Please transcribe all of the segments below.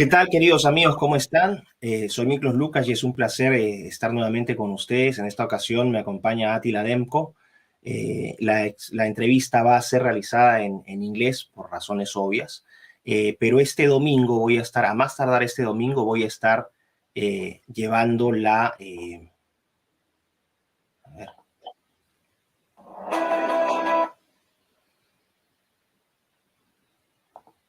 ¿Qué tal, queridos amigos? ¿Cómo están? Soy Miklos Lukacs y es un placer estar nuevamente con ustedes. En esta ocasión me acompaña Attila Demkó. La entrevista va a ser realizada en inglés por razones obvias, pero este domingo voy a estar, a más tardar este domingo, voy a estar llevando la... a ver.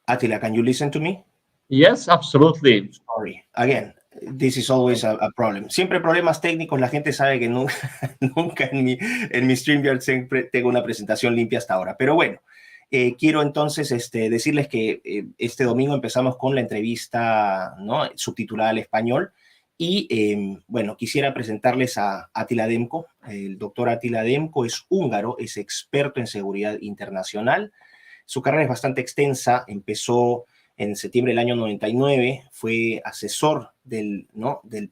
Attila, can you listen to me? Yes, absolutely. Sorry. Again, this is always a problem. Siempre problemas técnicos. La gente sabe que nunca, nunca en mi StreamYard siempre tengo una presentación limpia hasta ahora. Pero bueno, quiero entonces decirles que este domingo empezamos con la entrevista, ¿no?, subtitulada al español. Y bueno, quisiera presentarles a Attila Demkó. El doctor Attila Demkó es húngaro, es experto en seguridad internacional. Su carrera es bastante extensa. Empezó en septiembre del año 99, fue asesor del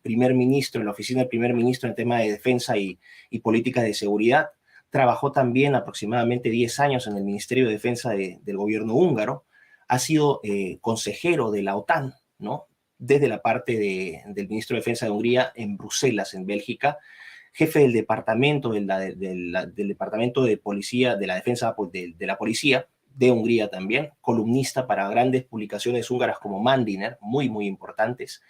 primer ministro, en la oficina del primer ministro en tema de defensa y políticas de seguridad. Trabajó también aproximadamente 10 años en el Ministerio de Defensa del gobierno húngaro. Ha sido consejero de la OTAN, ¿no?, desde la parte del ministro de Defensa de Hungría en Bruselas, en Bélgica. Jefe del departamento, del departamento de policía, de la defensa de la policía de Hungría también, columnista para grandes publicaciones húngaras como Mandiner, muy, muy importantes.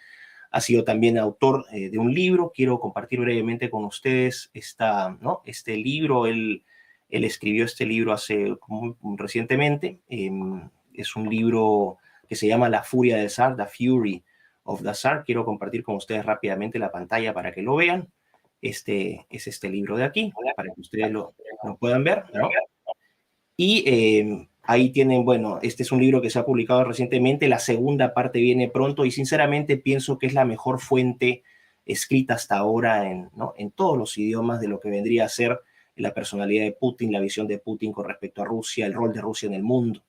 Ha sido también autor de un libro. Quiero compartir brevemente con ustedes este libro. Él escribió este libro recientemente. Es un libro que se llama La Furia del Zar, The Fury of the Tsar. Quiero compartir con ustedes rápidamente la pantalla para que lo vean. Este es este libro de aquí, para que ustedes lo puedan ver, ¿no? Y ahí tienen, bueno, este es un libro que se ha publicado recientemente, la segunda parte viene pronto y sinceramente pienso que es la mejor fuente escrita hasta ahora en todos los idiomas de lo que vendría a ser la personalidad de Putin, la visión de Putin con respecto a Rusia, el rol de Rusia en el mundo,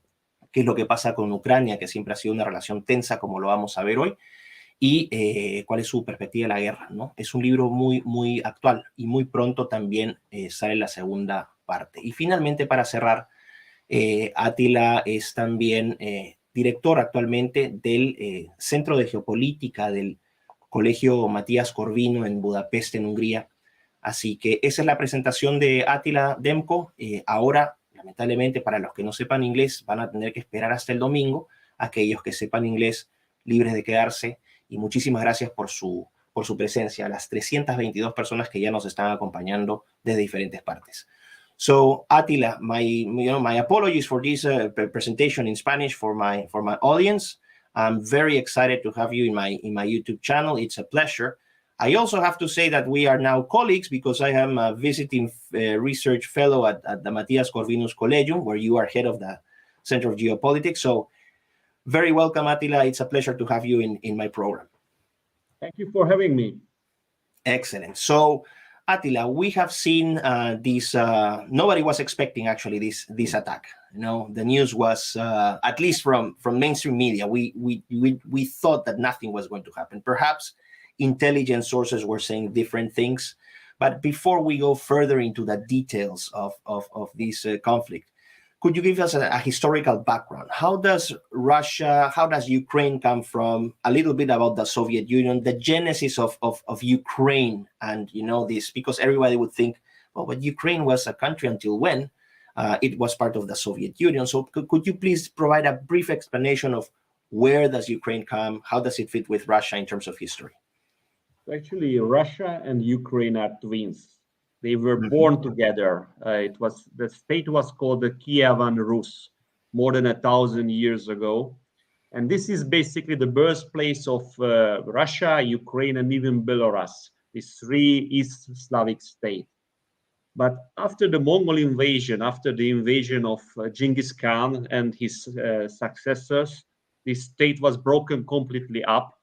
qué es lo que pasa con Ucrania, que siempre ha sido una relación tensa, como lo vamos a ver hoy, y cuál es su perspectiva de la guerra, ¿no? Es un libro muy, muy actual y muy pronto también sale la segunda parte. Y finalmente, para cerrar, Attila es también director actualmente del Centro de Geopolítica del Colegio Matías Corvino en Budapest, en Hungría. Así que esa es la presentación de Attila Demkó. Ahora, lamentablemente, para los que no sepan inglés, van a tener que esperar hasta el domingo. Aquellos que sepan inglés, libres de quedarse. Y muchísimas gracias por su presencia, a las 322 personas que ya nos están acompañando desde diferentes partes. So Attila, my apologies for this presentation in Spanish for my audience. I'm very excited to have you in my YouTube channel. It's a pleasure. I also have to say that we are now colleagues because I am a visiting research fellow at the Matías Corvinus Collegium, where you are head of the Center of Geopolitics. So very welcome, Attila. It's a pleasure to have you in my program. Thank you for having me. Excellent. So, Attila, we have seen this. Nobody was expecting actually this attack. You know, the news was at least from mainstream media. We thought that nothing was going to happen. Perhaps intelligence sources were saying different things. But before we go further into the details of this conflict, could you give us a historical background? How does Ukraine come from? A little bit about the Soviet Union, the genesis of Ukraine, and this, because everybody would think, well, but Ukraine was a country until when it was part of the Soviet Union. So could you please provide a brief explanation of where does Ukraine come? How does it fit with Russia in terms of history? Actually, Russia and Ukraine are twins. They were born together. The state was called the Kievan Rus more than 1,000 years ago. And this is basically the birthplace of Russia, Ukraine, and even Belarus, these three East Slavic states. But after the Mongol invasion, after the invasion of Genghis Khan and his successors, this state was broken completely up.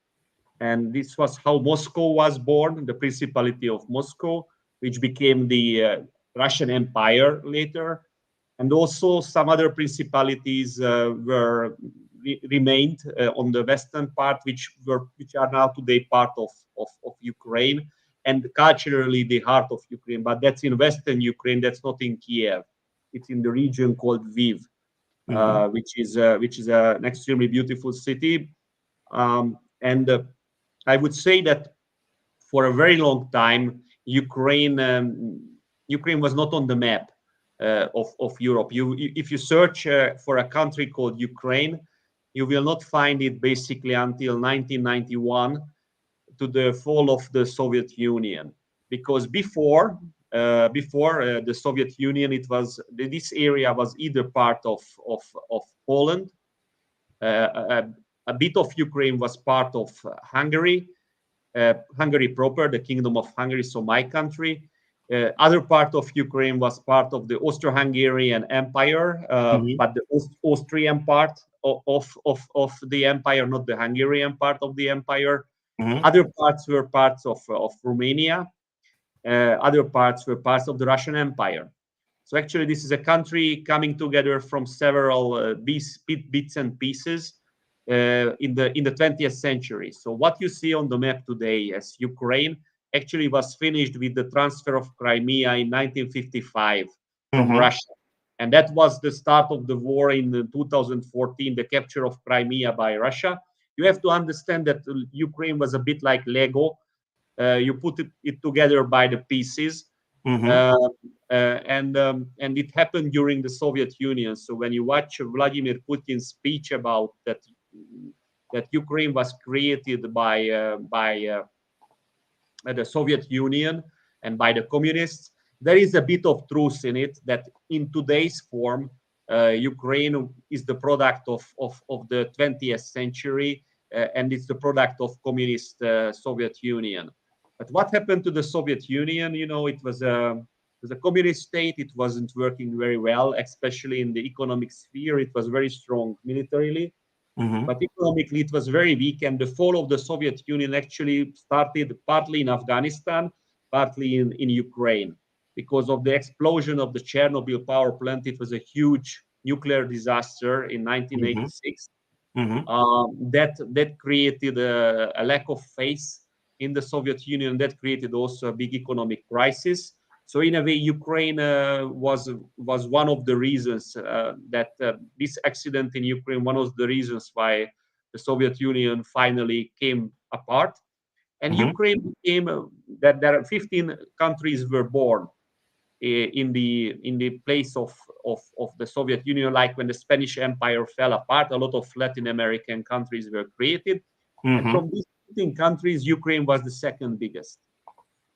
And this was how Moscow was born, the Principality of Moscow, which became the Russian Empire later. And also some other principalities remained on the western part, which are now today part of Ukraine, and culturally the heart of Ukraine. But that's in western Ukraine, that's not in Kiev. It's in the region called Lviv, which is an extremely beautiful city. And I would say that for a very long time, Ukraine was not on the map of Europe. If you search for a country called Ukraine, you will not find it basically until 1991, to the fall of the Soviet Union. Because before the Soviet Union, this area was either part of Poland, a bit of Ukraine was part of Hungary, Hungary proper, the Kingdom of Hungary, so my country. Other part of Ukraine was part of the Austro-Hungarian Empire, but the Austrian part of the empire, not the Hungarian part of the empire. Other parts were parts of Romania. Other parts were parts of the Russian Empire. So actually, this is a country coming together from several bits and pieces in the 20th century. So what you see on the map today as Ukraine actually was finished with the transfer of Crimea in 1955 from Russia. And that was the start of the war in 2014, the capture of Crimea by Russia. You have to understand that Ukraine was a bit like Lego. You put it together by the pieces. And it happened during the Soviet Union. So when you watch Vladimir Putin's speech about that Ukraine was created by the Soviet Union and by the communists, there is a bit of truth in it, that in today's form, Ukraine is the product of the 20th century, and it's the product of communist Soviet Union. But what happened to the Soviet Union? It was a communist state. It wasn't working very well, especially in the economic sphere. It was very strong militarily, but economically it was very weak. And the fall of the Soviet Union actually started partly in Afghanistan, partly in Ukraine, because of the explosion of the Chernobyl power plant. It was a huge nuclear disaster in 1986. That created a lack of faith in the Soviet Union. That created also a big economic crisis. So in a way, Ukraine was one of the reasons that this accident in Ukraine, one of the reasons why the Soviet Union finally came apart. And Ukraine became that there are 15 countries were born in the place of the Soviet Union. Like when the Spanish Empire fell apart, a lot of Latin American countries were created. And from these 15 countries, Ukraine was the second biggest.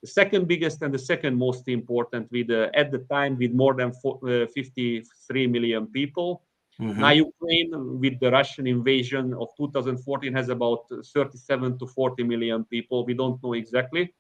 The second biggest and the second most important, with at the time with more than 53 million people. Now Ukraine, with the Russian invasion of 2014, has about 37 to 40 million people. We don't know exactly.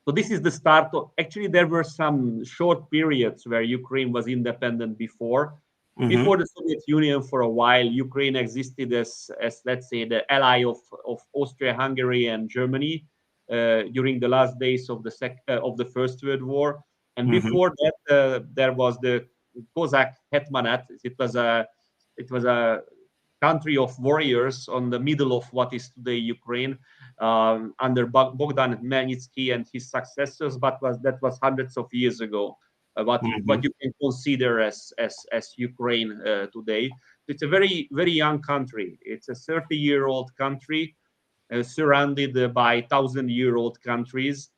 So this is the start of, actually there were some short periods where Ukraine was independent before. Before the Soviet Union, for a while, Ukraine existed as let's say, the ally of Austria-Hungary and Germany during the last days of the First World War. And before that, there was the Cossack Hetmanate. It was a country of warriors on the middle of what is today Ukraine, under Bogdan Khmelnytsky and his successors, but that was hundreds of years ago. What you can consider as Ukraine today. It's a very, very young country. It's a 30-year-old country surrounded by 1,000-year-old countries.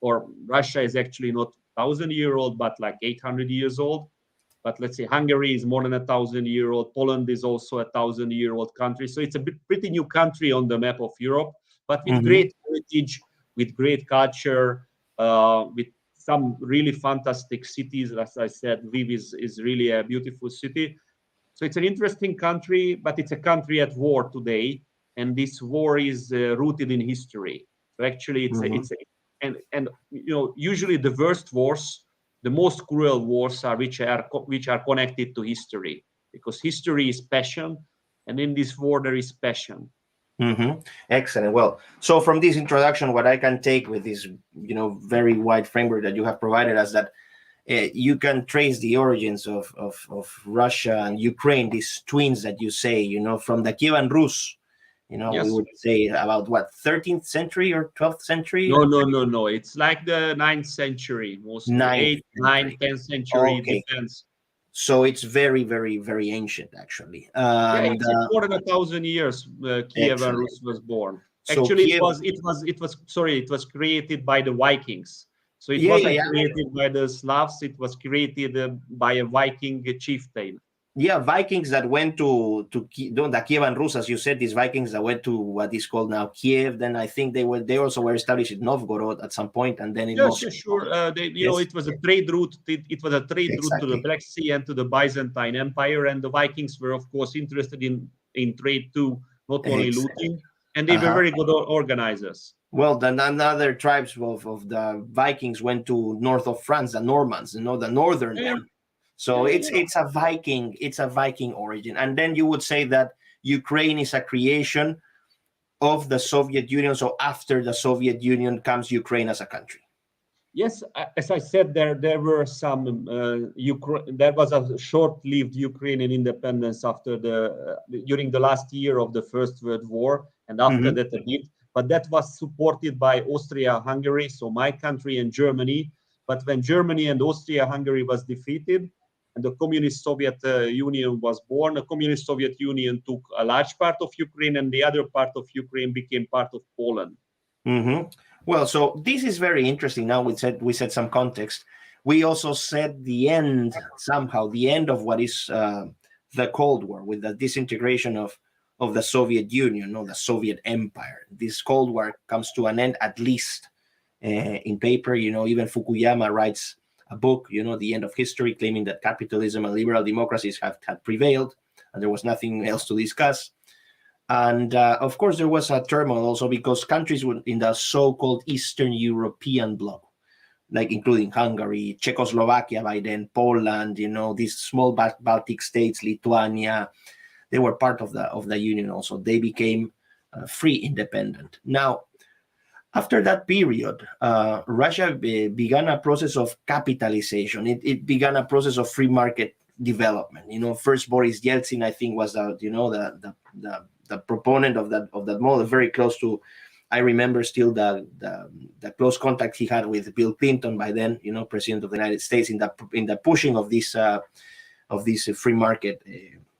Or Russia is actually not 1,000-year-old, but like 800 years old. But let's say Hungary is more than 1,000-year-old. Poland is also a 1,000-year-old country. So it's a pretty new country on the map of Europe, but with great heritage, with great culture, with some really fantastic cities. As I said, Lviv is really a beautiful city. So it's an interesting country, but it's a country at war today, and this war is rooted in history. So actually, and usually the worst wars, the most cruel wars are which are connected to history, because history is passion, and in this war there is passion. Excellent. Well, so from this introduction, what I can take with this, very wide framework that you have provided us, that you can trace the origins of Russia and Ukraine, these twins that you say, from the Kievan Rus. Yes. We would say about what, 13th century or 12th century? No. It's like the 9th century, mostly 8th, 9th, 10th century. Okay. Depends. So it's very, very, very ancient, actually. Yeah, And it's more than 1,000 years. Kievan Rus was born. So Actually, Kiev, it was created by the Vikings. So it yeah, yeah, wasn't yeah. created by the Slavs. It was created by a Viking chieftain. Yeah, Vikings that went to the Kievan Rus, as you said, these Vikings that went to what is called now Kiev. Then I think they also were established in Novgorod at some point, and then in Yes, Moscow. sure. Yes. It was a trade route. It was a trade route to the Exactly. Black Sea and to the Byzantine Empire. And the Vikings were, of course, interested in trade too, not only Exactly. looting. And they were very good organizers. Well, then another tribes of the Vikings went to north of France, the Normans, the northern one. So it's a Viking origin. And then you would say that Ukraine is a creation of the Soviet Union. So after the Soviet Union comes Ukraine as a country. Yes, as I said, there were some there was a short-lived Ukrainian independence after during the last year of the First World War, and after that a bit. But that was supported by Austria-Hungary, so my country, and Germany. But when Germany and Austria-Hungary was defeated, and the Communist Soviet Union was born, the Communist Soviet Union took a large part of Ukraine, and the other part of Ukraine became part of Poland. Well, so this is very interesting. Now we said some context. We also said the end of what is the Cold War, with the disintegration of the Soviet Union, the Soviet Empire. This Cold War comes to an end, at least in paper. Even Fukuyama writes a book, The End of History, claiming that capitalism and liberal democracies had prevailed, and there was nothing else to discuss. And of course, there was a turmoil also because countries in the so-called Eastern European bloc, like including Hungary, Czechoslovakia by then, Poland, these small Baltic states, Lithuania, they were part of the Union also. They became free, independent. Now, after that period, Russia began a process of capitalization. It began a process of free market development. First Boris Yeltsin, I think, was the proponent of that model, very close to. I remember still the close contact he had with Bill Clinton by then, President of the United States, in the pushing of this free market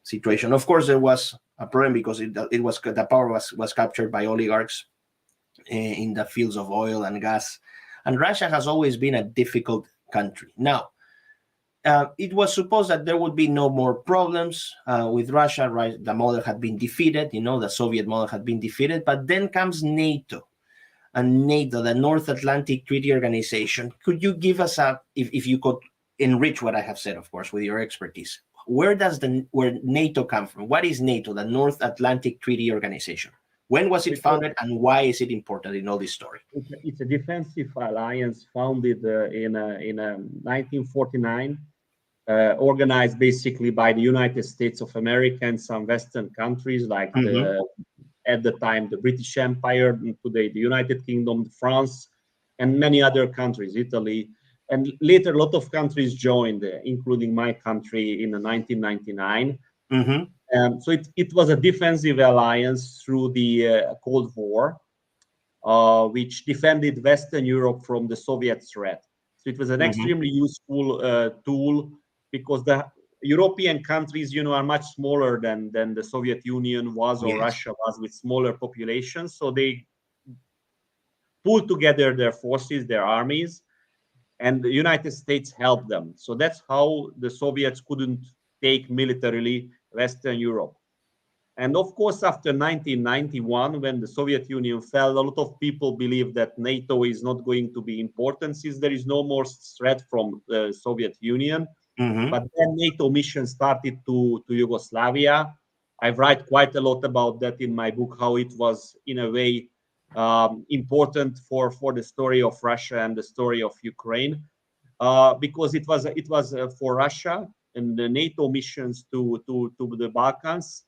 situation. Of course, there was a problem because the power was captured by oligarchs in the fields of oil and gas, and Russia has always been a difficult country. Now, it was supposed that there would be no more problems with Russia, right? The model had been defeated, the Soviet model had been defeated, but then comes NATO, and NATO, the North Atlantic Treaty Organization. Could you give us if you could enrich what I have said, of course, with your expertise? Where NATO come from? What is NATO, the North Atlantic Treaty Organization? When was it founded, and why is it important in all this story? It's a defensive alliance founded in 1949, organized basically by the United States of America and some Western countries, like at the time the British Empire, today the United Kingdom, France, and many other countries, Italy. And later, a lot of countries joined, including my country, in 1999. So it was a defensive alliance through the Cold War, which defended Western Europe from the Soviet threat. So it was an extremely useful tool, because the European countries, are much smaller than the Soviet Union was, or Russia was, with smaller populations. So they pulled together their forces, their armies, and the United States helped them. So that's how the Soviets couldn't take militarily Western Europe. And of course, after 1991, when the Soviet Union fell, a lot of people believe that NATO is not going to be important, since there is no more threat from the Soviet Union. But then NATO mission started to Yugoslavia. I write quite a lot about that in my book, how it was, in a way, important for the story of Russia and the story of Ukraine, because it was for Russia and the NATO missions to the Balkans.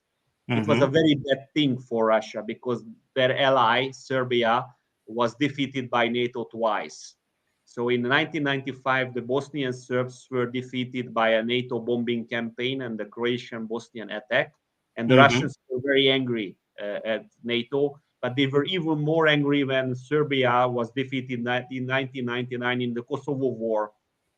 It was a very bad thing for Russia, because their ally, Serbia, was defeated by NATO twice. So in 1995, the Bosnian Serbs were defeated by a NATO bombing campaign and the Croatian-Bosnian attack. And the Russians were very angry at NATO, but they were even more angry when Serbia was defeated in 1999 in the Kosovo War.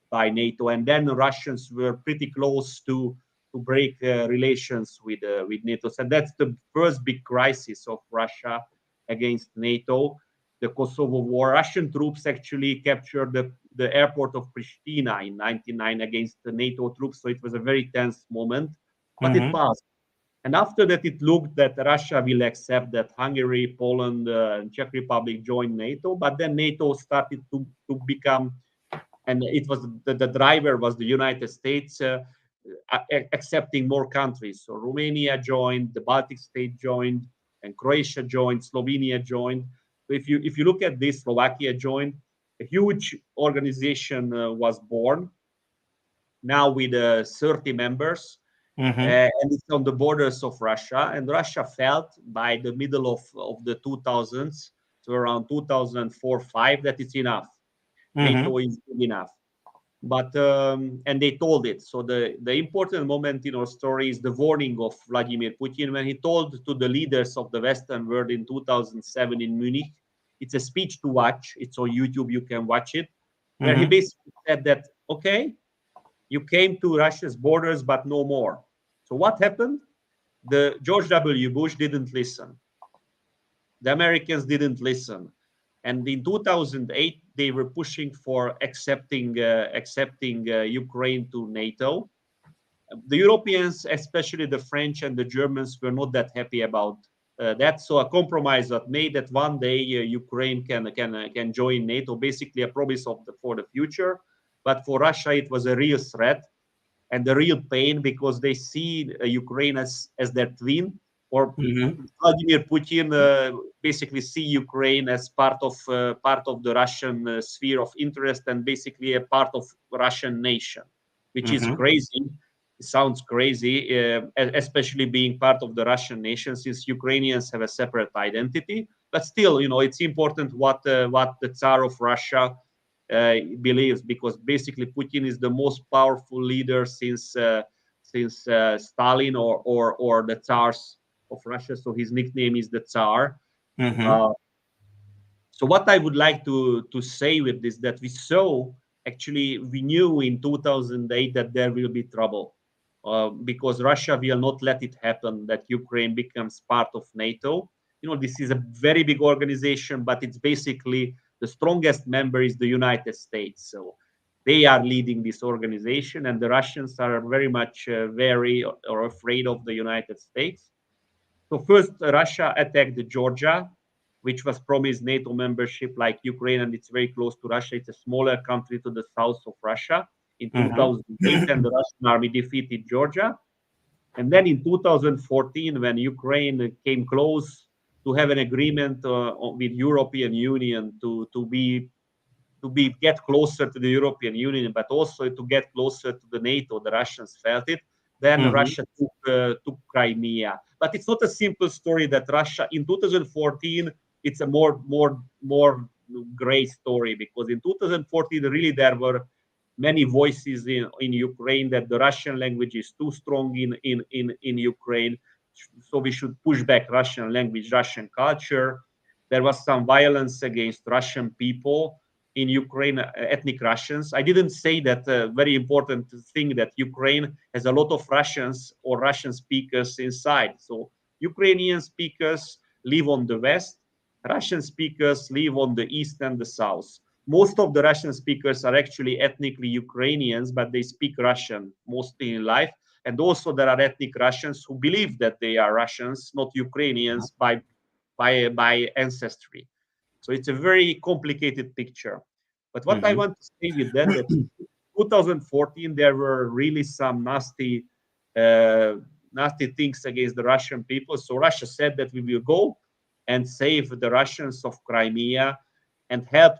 by NATO, and then the Russians were pretty close to break relations with NATO. So that's the first big crisis of Russia against NATO, the Kosovo War. Russian troops actually captured the airport of Pristina in 1999 against the NATO troops, so it was a very tense moment, but it passed. And after that, it looked that Russia will accept that Hungary, Poland, and Czech Republic join NATO, but then NATO started to become, and it was the driver was the United States accepting more countries. So Romania joined, the Baltic State joined, and Croatia joined, Slovenia joined. So if you look at this, Slovakia joined. A huge organization was born, now with 30 members, and it's on the borders of Russia. And Russia felt by the middle of the 2000s, so around 2004-5, that it's enough. NATO is good enough. But and they told it. So the important moment in our story is the warning of Vladimir Putin when he told to the leaders of the Western world in 2007 in Munich. It's a speech to watch. It's on YouTube. You can watch it, where he basically said that, okay, you came to Russia's borders, but no more. So what happened? The George W. Bush didn't listen. The Americans didn't listen. And in 2008, they were pushing for accepting Ukraine to NATO. The Europeans, especially the French and the Germans, were not that happy about that. So a compromise was made that one day Ukraine can join NATO, basically a promise for the future. But for Russia, it was a real threat and a real pain because they see Ukraine as their twin. Or Vladimir Putin basically see Ukraine as part of the Russian sphere of interest and basically a part of Russian nation, which is crazy. It sounds crazy, especially being part of the Russian nation, since Ukrainians have a separate identity. But still, it's important what the Tsar of Russia believes, because basically Putin is the most powerful leader since Stalin or the Tsars of Russia, so his nickname is the Tsar. So what I would like to say with this, that we knew in 2008 that there will be trouble, because Russia will not let it happen that Ukraine becomes part of NATO. This is a very big organization, but it's basically the strongest member is the United States. So they are leading this organization, and the Russians are very much wary or afraid of the United States. So first, Russia attacked Georgia, which was promised NATO membership like Ukraine, and it's very close to Russia. It's a smaller country to the south of Russia in 2008, and the Russian army defeated Georgia. And then in 2014, when Ukraine came close to have an agreement with European Union to get closer to the European Union, but also to get closer to the NATO, the Russians felt it. Then Russia took Crimea. But it's not a simple story that Russia, in 2014, it's a more gray story, because in 2014, really there were many voices in Ukraine that the Russian language is too strong in Ukraine. So we should push back Russian language, Russian culture. There was some violence against Russian people in Ukraine, ethnic Russians. I didn't say that very important thing, that Ukraine has a lot of Russians or Russian speakers inside. So Ukrainian speakers live on the west, Russian speakers live on the east and the south. Most of the Russian speakers are actually ethnically Ukrainians, but they speak Russian mostly in life. And also there are ethnic Russians who believe that they are Russians, not Ukrainians by ancestry. So it's a very complicated picture. But what I want to say with that in 2014, there were really some nasty things against the Russian people. So Russia said that we will go and save the Russians of Crimea and help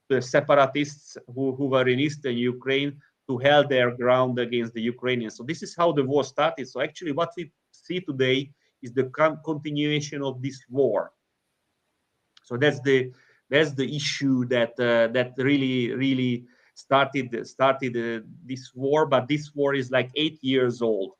the separatists who were in eastern Ukraine to hold their ground against the Ukrainians. So this is how the war started. So actually what we see today is the continuation of this war. So that's the issue that really started this war. But this war is like 8 years old,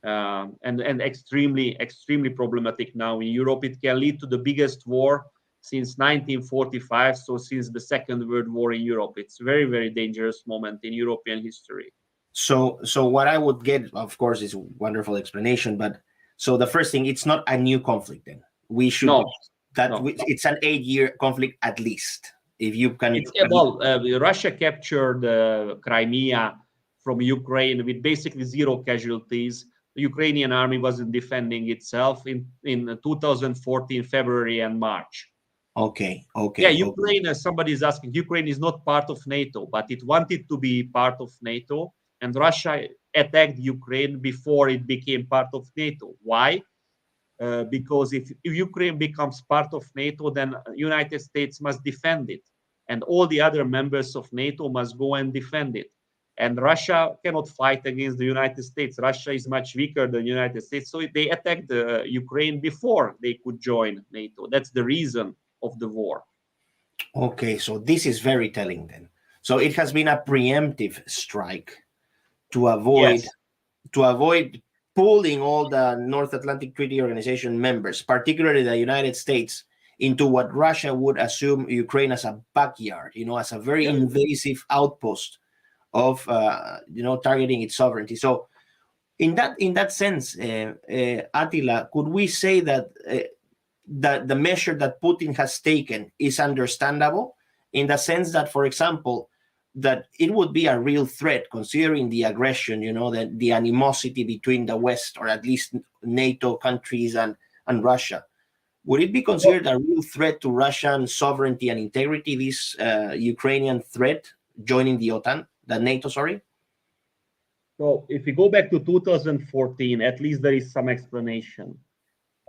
and extremely problematic now in Europe. It can lead to the biggest war since 1945, so since the Second World War in Europe. It's a very, very dangerous moment in European history. So what I would get, of course, is a wonderful explanation, but so the first thing, it's not a new conflict then. We should, it's an 8-year conflict at least. If you can... Russia captured Crimea from Ukraine with basically 0 casualties. The Ukrainian army wasn't defending itself in 2014, February and March. Okay. Yeah, Ukraine, as somebody is asking, Ukraine is not part of NATO, but it wanted to be part of NATO, and Russia attacked Ukraine before it became part of NATO. Why? Because if Ukraine becomes part of NATO, then United States must defend it, and all the other members of NATO must go and defend it. And Russia cannot fight against the United States. Russia is much weaker than the United States, so they attacked Ukraine before they could join NATO. That's the reason of the war. Okay, so this is very telling then. So it has been a preemptive strike to avoid pulling all the North Atlantic Treaty Organization members, particularly the United States, into what Russia would assume Ukraine as a backyard, as a very invasive outpost of targeting its sovereignty. So in that sense, Attila, could we say that the measure that Putin has taken is understandable, in the sense that, for example, that it would be a real threat, considering the aggression, the animosity between the West, or at least NATO countries and Russia? Would it be considered a real threat to Russian sovereignty and integrity, this Ukrainian threat joining the OTAN, the NATO, sorry? So if we go back to 2014, at least there is some explanation.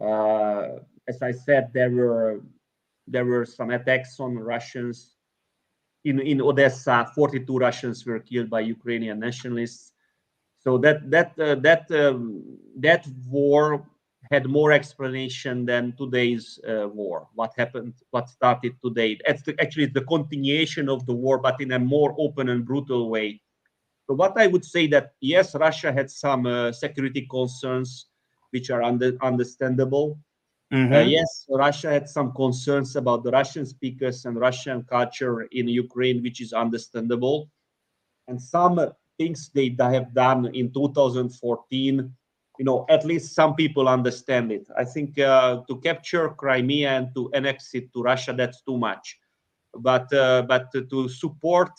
As I said, there were some attacks on Russians. In Odessa, 42 Russians were killed by Ukrainian nationalists. So that war had more explanation than today's war. What happened? What started today? Actually, the continuation of the war, but in a more open and brutal way. So what I would say that, yes, Russia had some security concerns, which are understandable. Yes, Russia had some concerns about the Russian speakers and Russian culture in Ukraine, which is understandable. And some things they have done in 2014, at least some people understand it. I think to capture Crimea and to annex it to Russia, that's too much. But to support,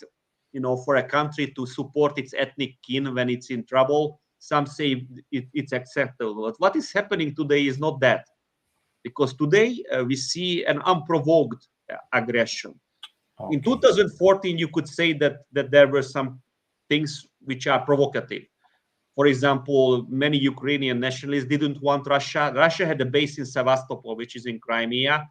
for a country to support its ethnic kin when it's in trouble, some say it's acceptable. But what is happening today is not that. Because today we see an unprovoked aggression. Okay. In 2014, you could say that there were some things which are provocative. For example, many Ukrainian nationalists didn't want Russia. Russia had a base in Sevastopol, which is in Crimea.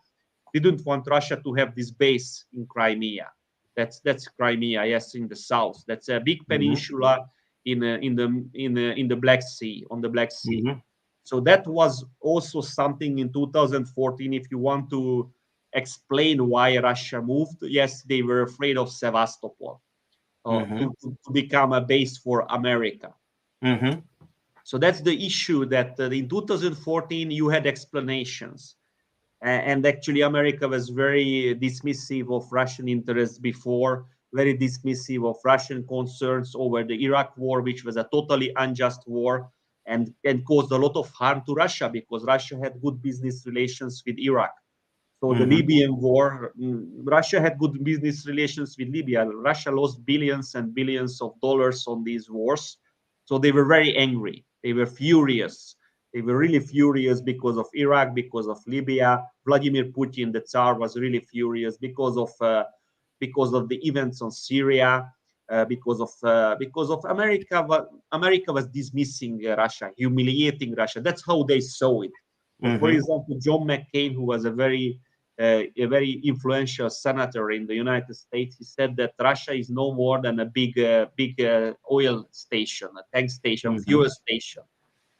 Didn't want Russia to have this base in Crimea. That's Crimea, yes, in the south. That's a big peninsula in the Black Sea, on the Black Sea. So that was also something in 2014. If you want to explain why Russia moved, yes, they were afraid of Sevastopol to become a base for America. So that's the issue, that in 2014 you had explanations. And actually America was very dismissive of Russian interests before, very dismissive of Russian concerns over the Iraq war, which was a totally unjust war. And caused a lot of harm to Russia, because Russia had good business relations with Iraq. So the Libyan war, Russia had good business relations with Libya. Russia lost billions and billions of dollars on these wars. So they were very angry. They were furious. They were really furious because of Iraq, because of Libya. Vladimir Putin, the Tsar, was really furious because of the events on Syria. Because of America. America was dismissing Russia, humiliating Russia. That's how they saw it. For example, John McCain, who was a very influential senator in the United States, he said that Russia is no more than a big oil station, a tank station, fuel station.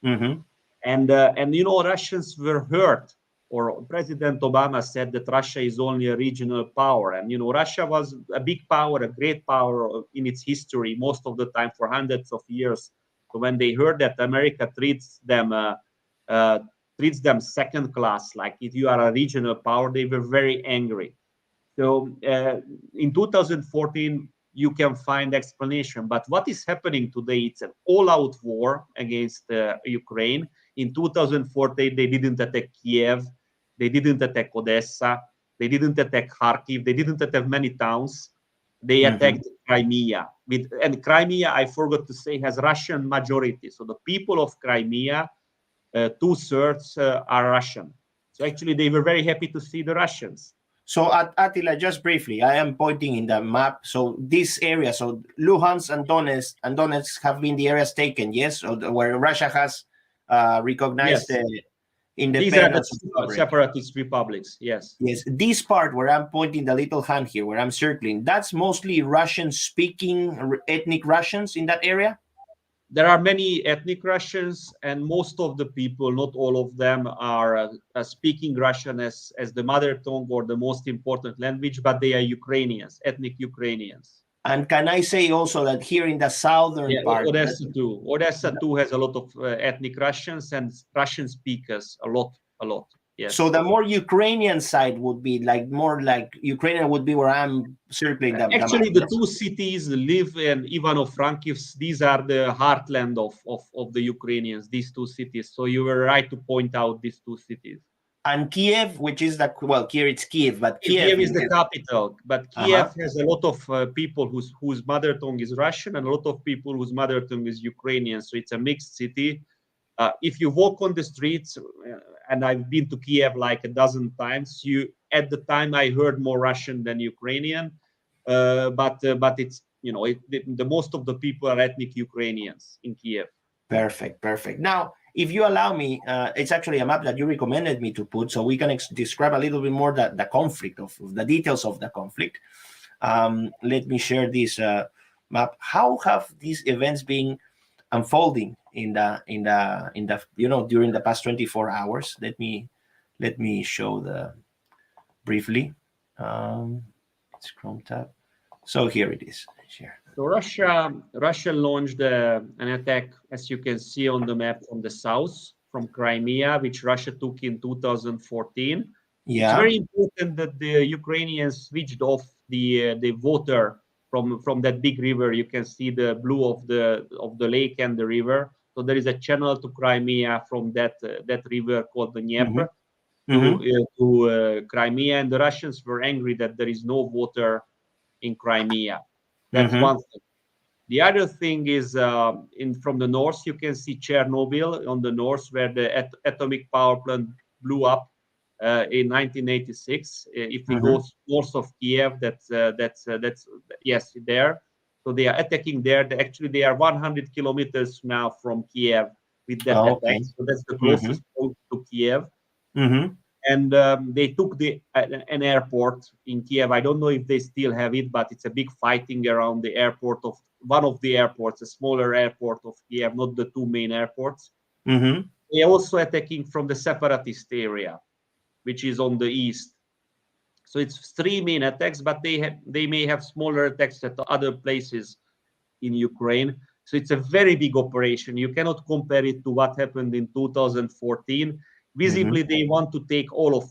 And Russians were hurt. Or President Obama said that Russia is only a regional power. And, Russia was a big power, a great power in its history, most of the time for hundreds of years. So when they heard that America treats treats them second class, like if you are a regional power. They were very angry. So in 2014, you can find explanation. But what is happening today, it's an all-out war against Ukraine. In 2014, they didn't attack Kiev. They didn't attack Odessa. They didn't attack Kharkiv. They didn't attack many towns. They attacked Crimea. And Crimea, I forgot to say, has Russian majority. So the people of Crimea, 2/3 are Russian. So actually, they were very happy to see the Russians. So Attila, just briefly, I am pointing in the map. So this area, so Luhansk and Donetsk have been the areas taken, yes, or where Russia has recognized the independence. These are the separatist republics, yes. Yes, this part where I'm pointing the little hand here, where I'm circling, that's mostly Russian-speaking ethnic Russians in that area? There are many ethnic Russians, and most of the people, not all of them, are speaking Russian as the mother tongue or the most important language, but they are Ukrainians, ethnic Ukrainians. And can I say also that here in the southern part, Odessa too has a lot of ethnic Russians and Russian speakers, a lot. Yes. So the more Ukrainian side would be like more like Ukrainian would be where I'm circling them. Actually, the two cities, Lviv and Ivano-Frankivsk, these are the heartland of the Ukrainians, these two cities. So you were right to point out these two cities. And Kiev, which is here it's Kiev, but Kiev is the capital. But Kiev has a lot of people whose mother tongue is Russian and a lot of people whose mother tongue is Ukrainian. So it's a mixed city. If you walk on the streets, and I've been to Kiev like a dozen times, at the time I heard more Russian than Ukrainian, but it's the most of the people are ethnic Ukrainians in Kiev. Perfect. Now, if you allow me, it's actually a map that you recommended me to put, so we can describe a little bit more the conflict of the details of the conflict. Let me share this map. How have these events been unfolding in the during the past 24 hours? Let me show briefly. It's Chrome tab. So here it is. Share. So Russia launched an attack, as you can see on the map, from the south, from Crimea, which Russia took in 2014. Yeah. It's very important that the Ukrainians switched off the water from that big river. You can see the blue of the lake and the river. So there is a channel to Crimea from that river called the Dnieper to Crimea, and the Russians were angry that there is no water in Crimea. That's one thing. The other thing is from the north, you can see Chernobyl on the north, where the atomic power plant blew up in 1986. If we go north of Kiev, that's yes, there. So they are attacking there. They are 100 kilometers now from Kiev with that attack. So that's the closest point to Kiev. And they took an airport in Kiev. I don't know if they still have it, but it's a big fighting around the airport of one of the airports, a smaller airport of Kiev, not the two main airports. They are also attacking from the separatist area, which is on the east. So it's three main attacks, but they may have smaller attacks at other places in Ukraine. So it's a very big operation. You cannot compare it to what happened in 2014. Visibly, they want to take all of,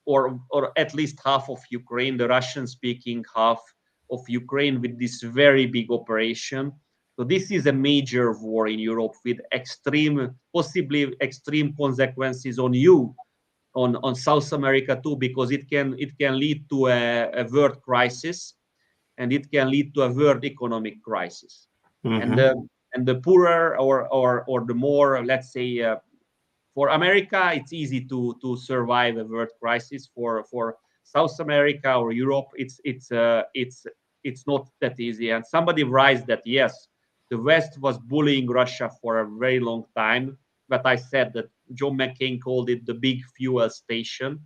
or at least half of Ukraine, the Russian-speaking half of Ukraine, with this very big operation. So this is a major war in Europe with possibly extreme consequences on South America too, because it can lead to a world crisis, and it can lead to a world economic crisis. And the poorer or the more, let's say, for America, it's easy to survive a world crisis. For South America or Europe, it's not that easy. And somebody writes that yes, the West was bullying Russia for a very long time, but I said that John McCain called it the big fuel station.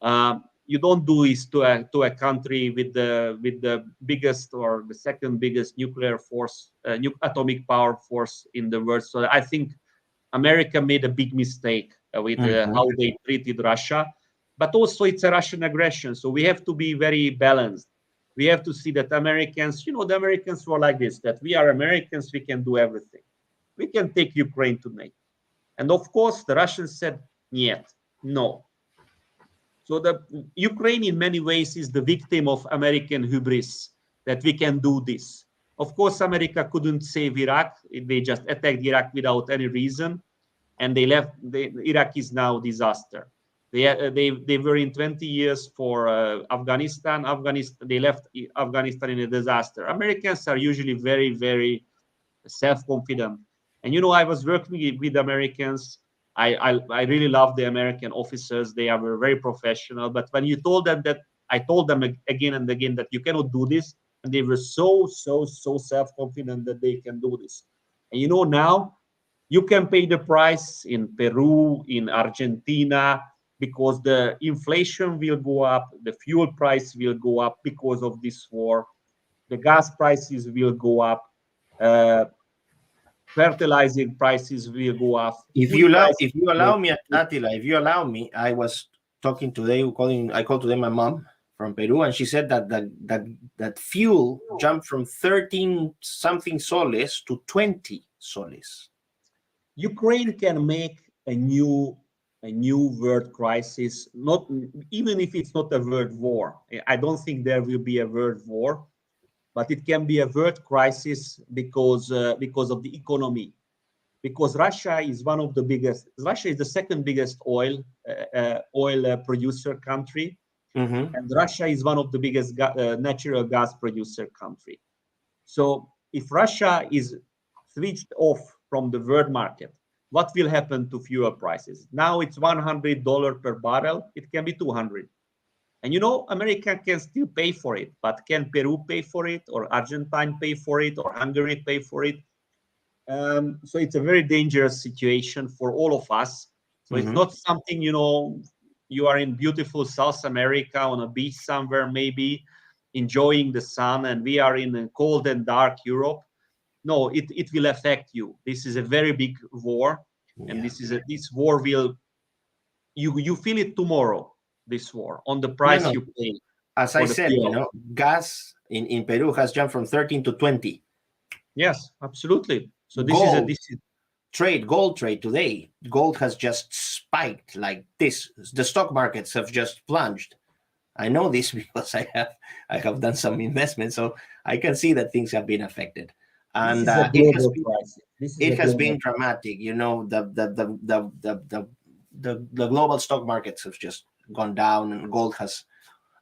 You don't do this to a country with the biggest or the second biggest nuclear force, atomic power force in the world. So I think America made a big mistake with how they treated Russia, but also it's a Russian aggression. So we have to be very balanced. We have to see that Americans, the Americans were like this, that we are Americans, we can do everything. We can take Ukraine to NATO. And of course, the Russians said, Yet, no. So the Ukraine in many ways is the victim of American hubris that we can do this. Of course, America couldn't save Iraq. They just attacked Iraq without any reason, and they left. Iraq is now a disaster. They were in 20 years for Afghanistan. They left Afghanistan in a disaster. Americans are usually very, very self-confident. And I was working with Americans. I really love the American officers. They are very professional. But when you told them that, I told them again and again that you cannot do this, and they were so self-confident that they can do this. And now you can pay the price in Peru, in Argentina, because the inflation will go up, the fuel price will go up because of this war, the gas prices will go up, fertilizer prices will go up. If you allow me, Attila, I was talking today. I called today my mom from Peru, and she said that fuel jumped from 13 something soles to 20 soles. Ukraine can make a new world crisis, not even if it's not a world war. I don't think there will be a world war, but it can be a world crisis because of the economy. Because Russia is one of the biggest. Russia is the second biggest oil producer country, and Russia is one of the biggest natural gas producer country. So if Russia is switched off from the world market, what will happen to fuel prices? Now it's $100 per barrel. It can be 200. And America can still pay for it, but can Peru pay for it, or Argentina pay for it, or Hungary pay for it? So it's a very dangerous situation for all of us. So it's not something, you are in beautiful South America on a beach somewhere, maybe enjoying the sun, and we are in a cold and dark Europe. No, it will affect you. This is a very big war, and this war will you feel it tomorrow. This war on the price you pay. As I said, gas in Peru has jumped from 13 to 20. Yes, absolutely. So gold trade today. Gold has just spiked like this. The stock markets have just plunged. I know this because I have done some investments, so I can see that things have been affected. And it has been dramatic. The global stock markets have just gone down, and gold has,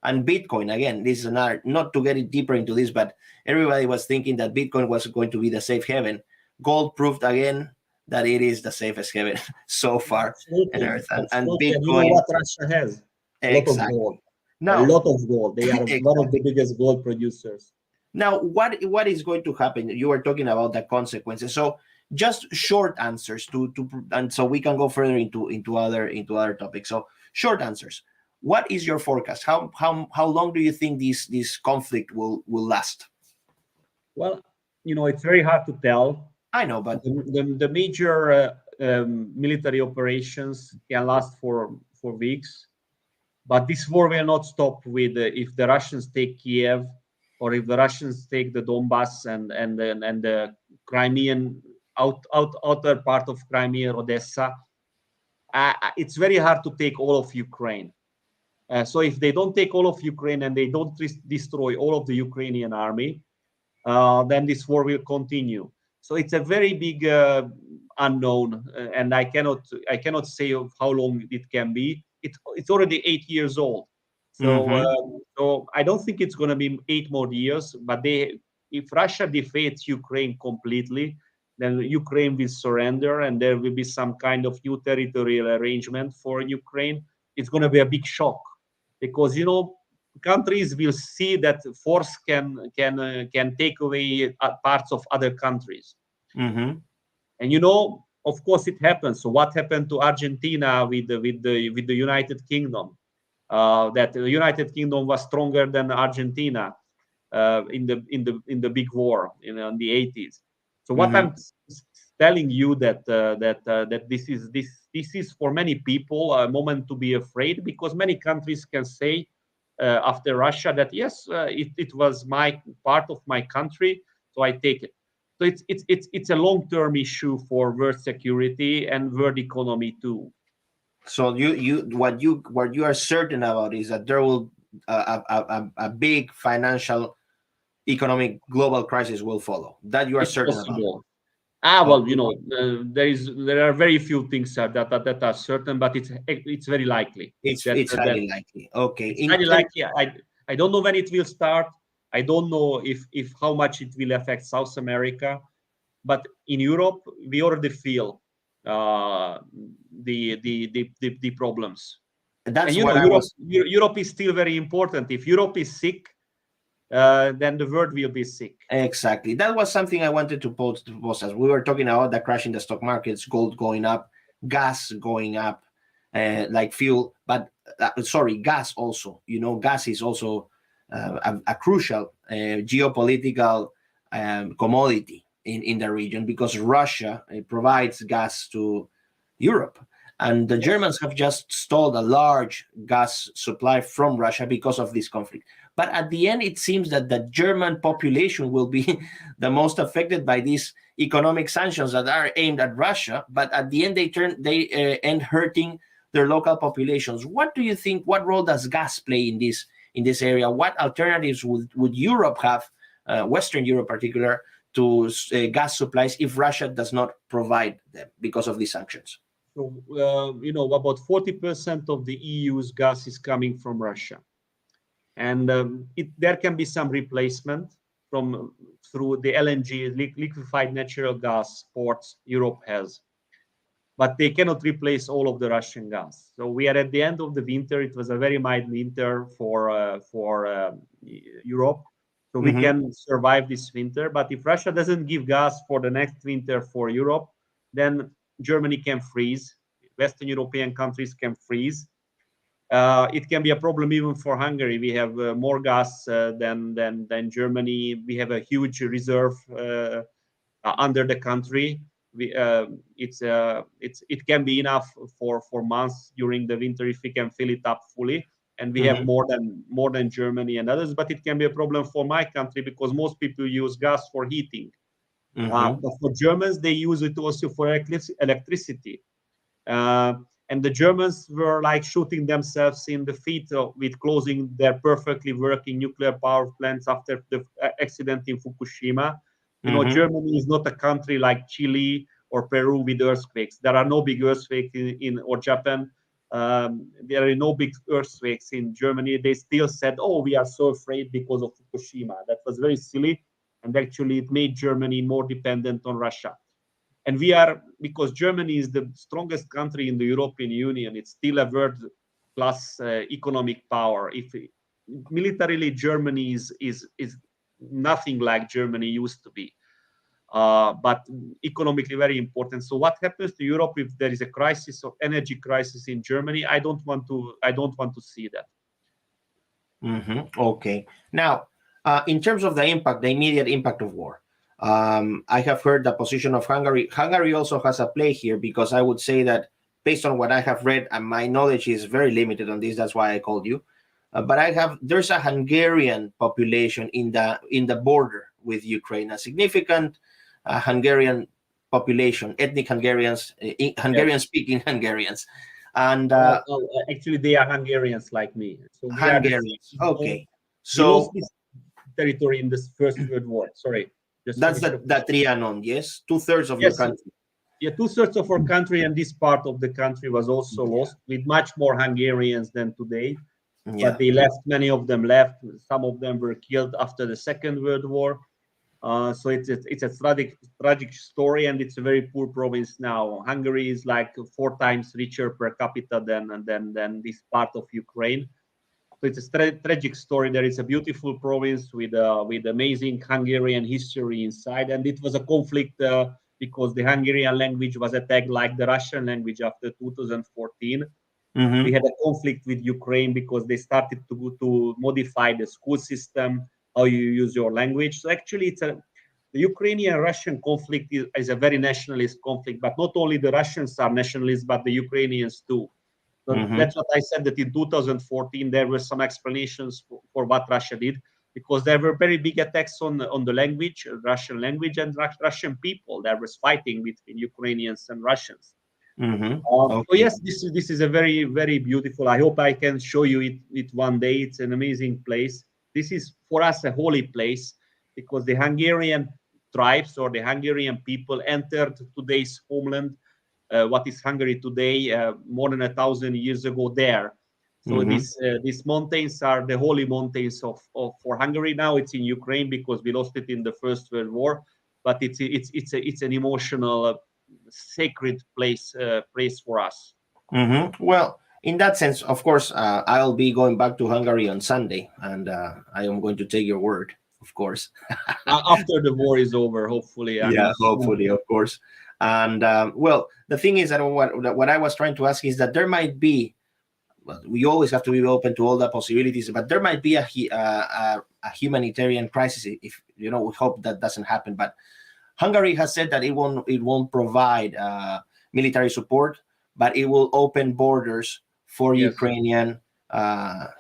and Bitcoin again. This is another, not to get it deeper into this, but everybody was thinking that Bitcoin was going to be the safe haven. Gold proved again that it is the safest haven so far on Earth. And Bitcoin. And you know what Russia has? A lot of gold. A lot of gold. They are one of the biggest gold producers. Now, what is going to happen? You were talking about the consequences. So just short answers and so we can go further into other topics. So short answers. What is your forecast? How long do you think this conflict will last? Well, it's very hard to tell. I know, but the major military operations can last for weeks. But this war will not stop with if the Russians take Kiev, or if the Russians take the Donbass and the Crimean outer part of Crimea, Odessa. It's very hard to take all of Ukraine. So if they don't take all of Ukraine and they don't destroy all of the Ukrainian army, then this war will continue. So it's a very big unknown, and I cannot say of how long it can be. It's already 8 years old. So so I don't think it's going to be 8 more years. But if Russia defeats Ukraine completely, then Ukraine will surrender, and there will be some kind of new territorial arrangement for Ukraine. It's going to be a big shock, because countries will see that force can take away parts of other countries. And of course it happens. So what happened to Argentina with the United Kingdom? That the United Kingdom was stronger than Argentina in the big war in the 80s. So what I'm telling you that this is for many people a moment to be afraid, because many countries can say after Russia that yes, it was part of my country, so I take it. So it's a long-term issue for world security and world economy too. So what you are certain about is that there will a big financial economic global crisis will follow. That you are It's certain about. possible. Well, Okay. there are very few things that are certain, but it's very likely It's that highly likely. Okay. it's highly likely. I don't know when it will start. I don't know if how much it will affect South America, but in Europe we already feel the problems. And That's what I was Europe is still very important. If Europe is sick, then the world will be sick. exactly. That was something I wanted to pose as we were talking about the crash in the stock markets, gold going up, gas going up, like fuel. But sorry, gas also. Gas is also a crucial geopolitical commodity in the region because Russia provides gas to Europe. And the Germans have just stole a large gas supply from Russia because of this conflict. But at the end, it seems that the German population will be the most affected by these economic sanctions that are aimed at Russia. But at the end, they end hurting their local populations. What do you think? What role does gas play in this area? What alternatives would Europe have, Western Europe in particular, to gas supplies if Russia does not provide them because of these sanctions? So, about 40% of the EU's gas is coming from Russia. And there can be some replacement through the LNG, liquefied natural gas ports Europe has. But they cannot replace all of the Russian gas. So we are at the end of the winter. It was a very mild winter for Europe. So we can survive this winter. But if Russia doesn't give gas for the next winter for Europe, then Germany can freeze. Western European countries can freeze. It can be a problem even for Hungary. We have more gas than Germany. We have a huge reserve under the country. It can be enough for months during the winter if we can fill it up fully. And we have more than Germany and others. But it can be a problem for my country because most people use gas for heating. But for Germans, they use it also for electricity. And the Germans were like shooting themselves in the feet with closing their perfectly working nuclear power plants after the accident in Fukushima. Germany is not a country like Chile or Peru with earthquakes. There are no big earthquakes or Japan. There are no big earthquakes in Germany. They still said, "Oh, we are so afraid because of Fukushima." That was very silly, and actually, it made Germany more dependent on Russia. And because Germany is the strongest country in the European Union, it's still a world-class economic power. If militarily, Germany is nothing like Germany used to be, but economically very important. So what happens to Europe if there is a crisis of energy crisis in Germany? I don't want to see that. Okay. Now, in terms of the immediate impact of war, I have heard the position of Hungary. Hungary also has a play here because I would say that based on what I have read, and my knowledge is very limited on this, that's why I called you. But there's a Hungarian population in the border with Ukraine, a significant Hungarian population, ethnic Hungarians, Hungarian-speaking Hungarians. And actually, they are Hungarians like me. So Hungarians. Okay. So we lost this territory in the First World War. Sorry. That's the Trianon, yes? 2/3 of your country. Yeah, 2/3 of our country, and this part of the country was also lost with much more Hungarians than today. But they left, many of them left. Some of them were killed after the Second World War. So it's a tragic story, and it's a very poor province now. Hungary is like 4 times richer per capita than this part of Ukraine. So it's a tragic story. There is a beautiful province with amazing Hungarian history inside, and it was a conflict because the Hungarian language was attacked like the Russian language after 2014. We had a conflict with Ukraine because they started to modify the school system, how you use your language. So actually, the Ukrainian-Russian conflict is a very nationalist conflict, but not only the Russians are nationalists, but the Ukrainians too. So that's what I said, that in 2014, there were some explanations for what Russia did, because there were very big attacks on the language, Russian language, and Russian people. There was fighting between Ukrainians and Russians. So Okay. yes, this is a very, very beautiful. I hope I can show you it one day. It's an amazing place. This is for us a holy place because the Hungarian tribes or the Hungarian people entered today's homeland, what is Hungary today, more than 1,000 years ago there. So these mountains are the holy mountains of for Hungary. Now it's in Ukraine because we lost it in the First World War, but it's an emotional, sacred place for us. Well, in that sense, of course, I'll be going back to Hungary on Sunday, and I am going to take your word, of course. After the war is over, hopefully. Yeah, hopefully, of course. And well, the thing is that what I was trying to ask is that there might be, well, we always have to be open to all the possibilities, but there might be a humanitarian crisis. If we hope that doesn't happen. But Hungary has said that it won't provide military support, but it will open borders for Ukrainian,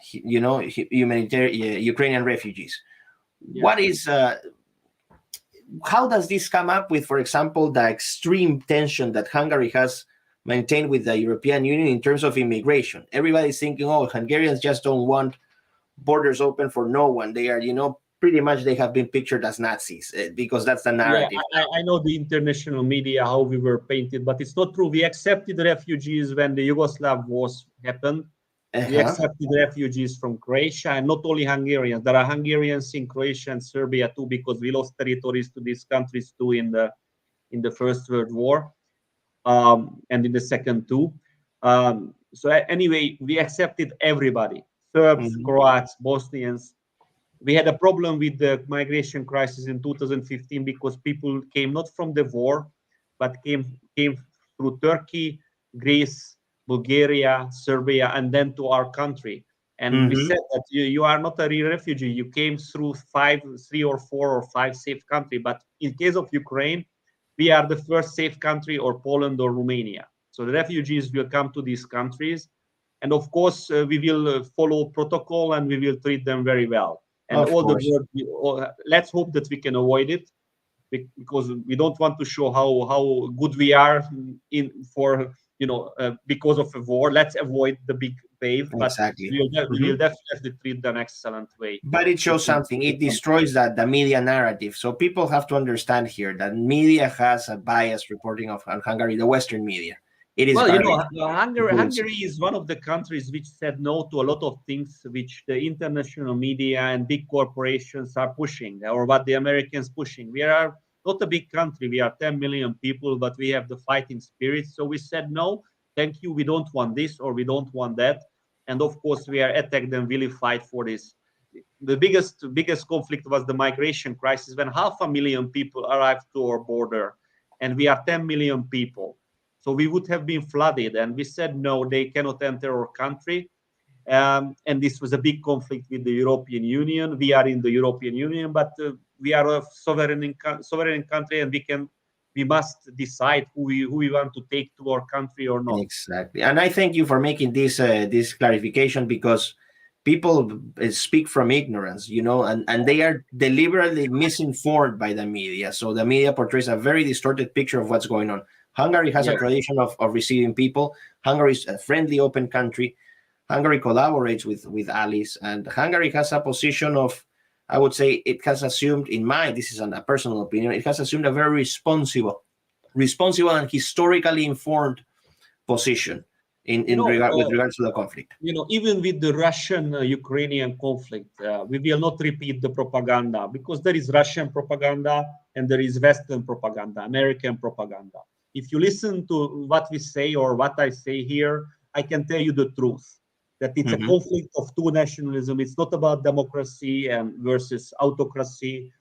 humanitarian Ukrainian refugees. Yes. What is? How does this come up with, for example, the extreme tension that Hungary has maintained with the European Union in terms of immigration? Everybody's thinking, oh, Hungarians just don't want borders open for no one. They are, pretty much they have been pictured as Nazis because that's the narrative. Yeah, I know the international media, how we were painted, but it's not true. We accepted refugees when the Yugoslav wars happened. We accepted refugees from Croatia, and not only Hungarians. There are Hungarians in Croatia and Serbia too, because we lost territories to these countries too in the First World War, and in the second too. So anyway, we accepted everybody: Serbs, Croats, Bosnians. We had a problem with the migration crisis in 2015 because people came not from the war, but came through Turkey, Greece, Bulgaria, Serbia, and then to our country. And we said that you are not a real refugee. You came through 3 or 4 or 5 safe countries. But in case of Ukraine, we are the first safe country, or Poland or Romania. So the refugees will come to these countries. And of course, we will follow protocol and we will treat them very well. And let's hope that we can avoid it, because we don't want to show how good we are because of a war. Let's avoid the big wave, but exactly. we will definitely treat them excellent way. But it shows something. It destroys the media narrative. So people have to understand here that media has a bias reporting of Hungary, the Western media. It is Hungary is one of the countries which said no to a lot of things which the international media and big corporations are pushing, or what the Americans pushing. We are not a big country. We are 10 million people, but we have the fighting spirit. So we said, no, thank you. We don't want this, or we don't want that. And of course, we are attacked and vilified for this. The biggest conflict was the migration crisis, when 500,000 people arrived to our border, and we are 10 million people. So we would have been flooded, and we said, no, they cannot enter our country. And this was a big conflict with the European Union. We are in the European Union, but we are a sovereign country, and we must decide who we want to take to our country or not. Exactly. And I thank you for making this clarification, because people speak from ignorance, and they are deliberately misinformed by the media. So the media portrays a very distorted picture of what's going on. Hungary has a tradition of receiving people. Hungary is a friendly, open country. Hungary collaborates with allies, and Hungary has a position of, I would say, it has assumed, this is a personal opinion, it has assumed a very responsible and historically informed position with regards to the conflict. Even with the Russian-Ukrainian conflict, we will not repeat the propaganda, because there is Russian propaganda and there is Western propaganda, American propaganda. If you listen to what we say or what I say here, I can tell you the truth, that it's a conflict of two nationalism. It's not about democracy versus autocracy.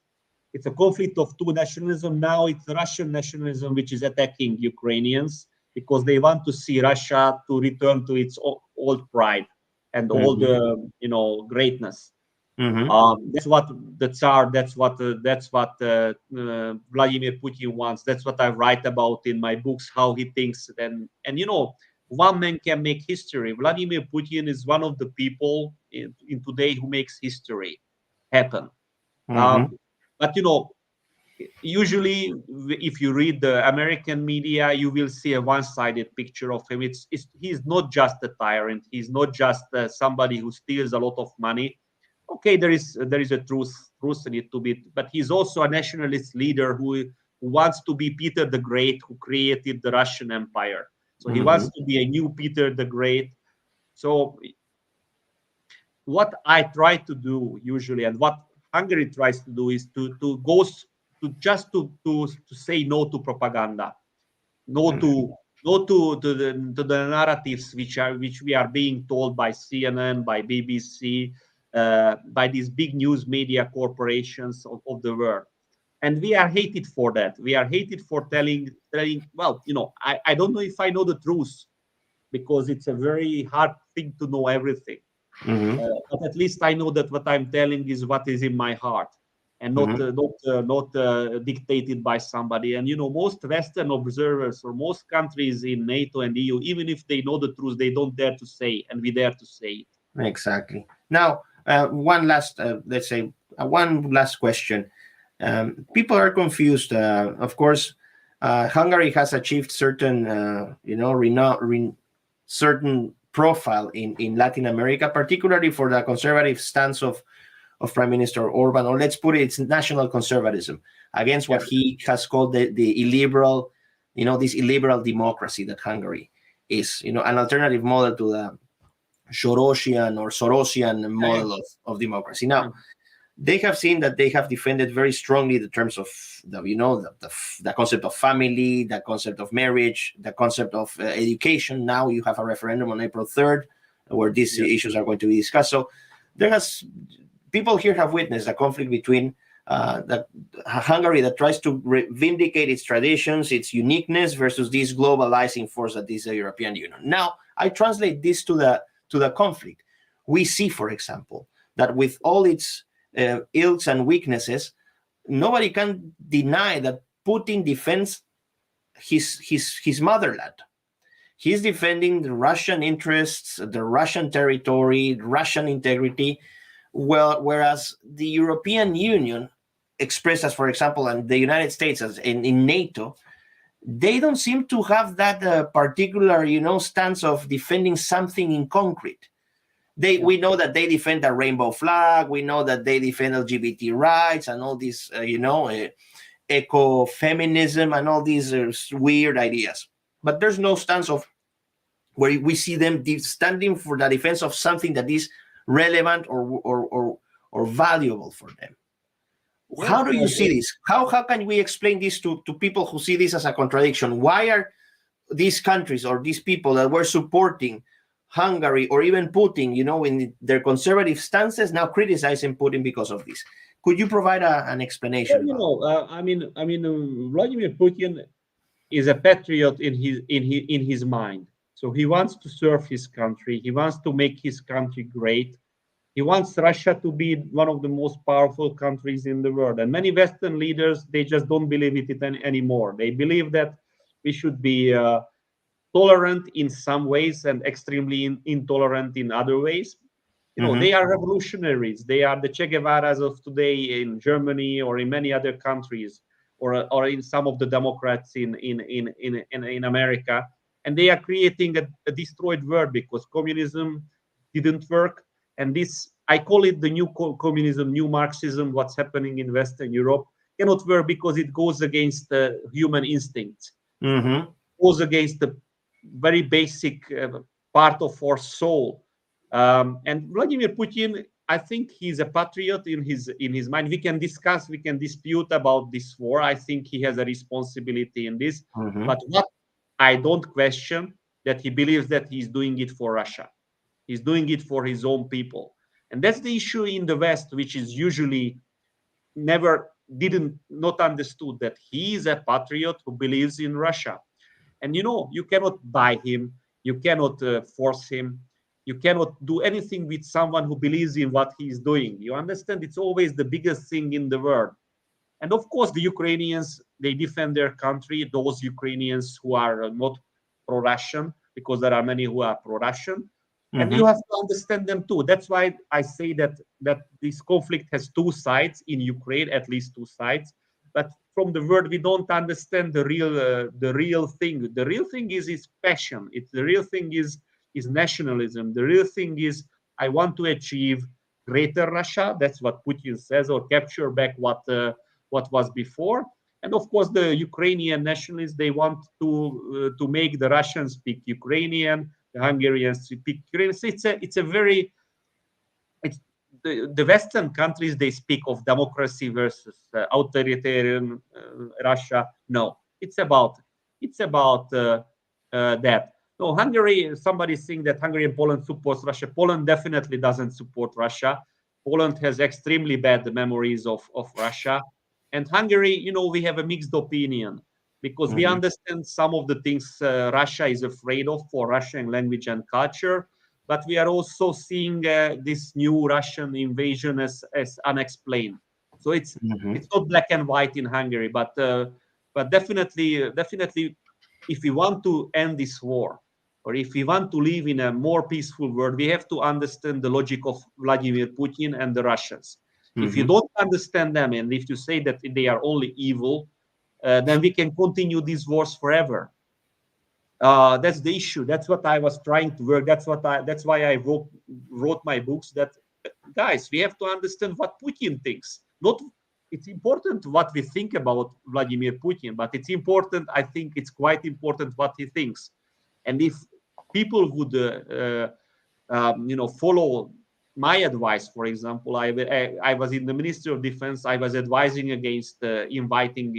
It's a conflict of two nationalism. Now it's Russian nationalism which is attacking Ukrainians, because they want to see Russia to return to its old pride and all the greatness. That's what the Tsar, that's what Vladimir Putin wants. That's what I write about in my books, how he thinks. And one man can make history. Vladimir Putin is one of the people in today who makes history happen. But usually, if you read the American media, you will see a one-sided picture of him. He's not just a tyrant. He's not just somebody who steals a lot of money. Okay, there is a truth in it to be, but he's also a nationalist leader who wants to be Peter the Great, who created the Russian Empire. So he wants to be a new Peter the Great. So what I try to do usually, and what Hungary tries to do, is to say no to propaganda, no to the narratives which we are being told by CNN, by BBC, by these big news media corporations of the world. And we are hated for that. We are hated for telling, well, I don't know if I know the truth, because it's a very hard thing to know everything. But at least I know that what I'm telling is what is in my heart, and not dictated by somebody. And most Western observers or most countries in NATO and EU, even if they know the truth, they don't dare to say, and we dare to say it. Exactly. Now, one last question. People are confused. Of course, Hungary has achieved certain, certain profile in Latin America, particularly for the conservative stance of Prime Minister Orban, or let's put it, it's national conservatism against what he has called the illiberal, this illiberal democracy that Hungary is, an alternative model to the Sorosian model of democracy. Now, they have seen that they have defended very strongly the terms of the concept of family, the concept of marriage, the concept of education. Now you have a referendum on April 3rd where these issues are going to be discussed. So people here have witnessed a conflict between Hungary that tries to vindicate its traditions, its uniqueness, versus this globalizing force that is the European Union. Now, I translate this to the conflict. We see, for example, that with all its ills and weaknesses, nobody can deny that Putin defends his motherland. He's defending the Russian interests, the Russian territory, Russian integrity, whereas the European Union, expressed as, for example, and the United States as in NATO, they don't seem to have that particular, stance of defending something in concrete. We know that they defend the rainbow flag. We know that they defend LGBT rights and all these, eco-feminism and all these weird ideas. But there's no stance of where we see them standing for the defense of something that is relevant or valuable for them. How do you see this? How can we explain this to people who see this as a contradiction? Why are these countries or these people that were supporting Hungary or even Putin, in their conservative stances, now criticizing Putin because of this? Could you provide an explanation? Vladimir Putin is a patriot in his mind. So he wants to serve his country. He wants to make his country great. He wants Russia to be one of the most powerful countries in the world. And many Western leaders, they just don't believe it anymore. They believe that we should be tolerant in some ways and extremely intolerant in other ways. They are revolutionaries. They are the Che Guevaras of today in Germany or in many other countries, or in some of the Democrats in America. And they are creating a destroyed world because communism didn't work. And this, I call it the new communism, new Marxism, what's happening in Western Europe, cannot work because it goes against the human instincts. Goes against the very basic part of our soul. And Vladimir Putin, I think he's a patriot in his mind. We can discuss, we can dispute about this war. I think he has a responsibility in this. But what I don't question, that he believes that he's doing it for Russia. He's doing it for his own people. And that's the issue in the West, which is usually not understood, that he is a patriot who believes in Russia. And you cannot buy him, you cannot force him, you cannot do anything with someone who believes in what he is doing. You understand? It's always the biggest thing in the world. And of course, the Ukrainians, they defend their country, those Ukrainians who are not pro-Russian, because there are many who are pro-Russian. And you have to understand them too. That's why I say that this conflict has two sides in Ukraine, at least two sides. But from the word, we don't understand the real thing. The real thing is passion. The real thing is nationalism. The real thing is, I want to achieve greater Russia. That's what Putin says, or capture back what was before. And of course, the Ukrainian nationalists, they want to make the Russians speak Ukrainian, the Hungarians speak Ukrainian. So the Western countries, they speak of democracy versus authoritarian Russia. No, it's about that. No, Hungary, somebody saying that Hungary and Poland supports Russia. Poland definitely doesn't support Russia. Poland has extremely bad memories of Russia. And Hungary, we have a mixed opinion, because we understand some of the things Russia is afraid of for Russian language and culture. But we are also seeing this new Russian invasion as unexplained. So it's not black and white in Hungary, but definitely, if we want to end this war, or if we want to live in a more peaceful world, we have to understand the logic of Vladimir Putin and the Russians. If you don't understand them, and if you say that they are only evil, then we can continue these wars forever. That's the issue. That's what I was trying to work. That's why I wrote my books. That, guys, we have to understand what Putin thinks. It's important what we think about Vladimir Putin, but it's important. I think it's quite important what he thinks. And if people would, follow my advice, for example, I was in the Ministry of Defense. I was advising against inviting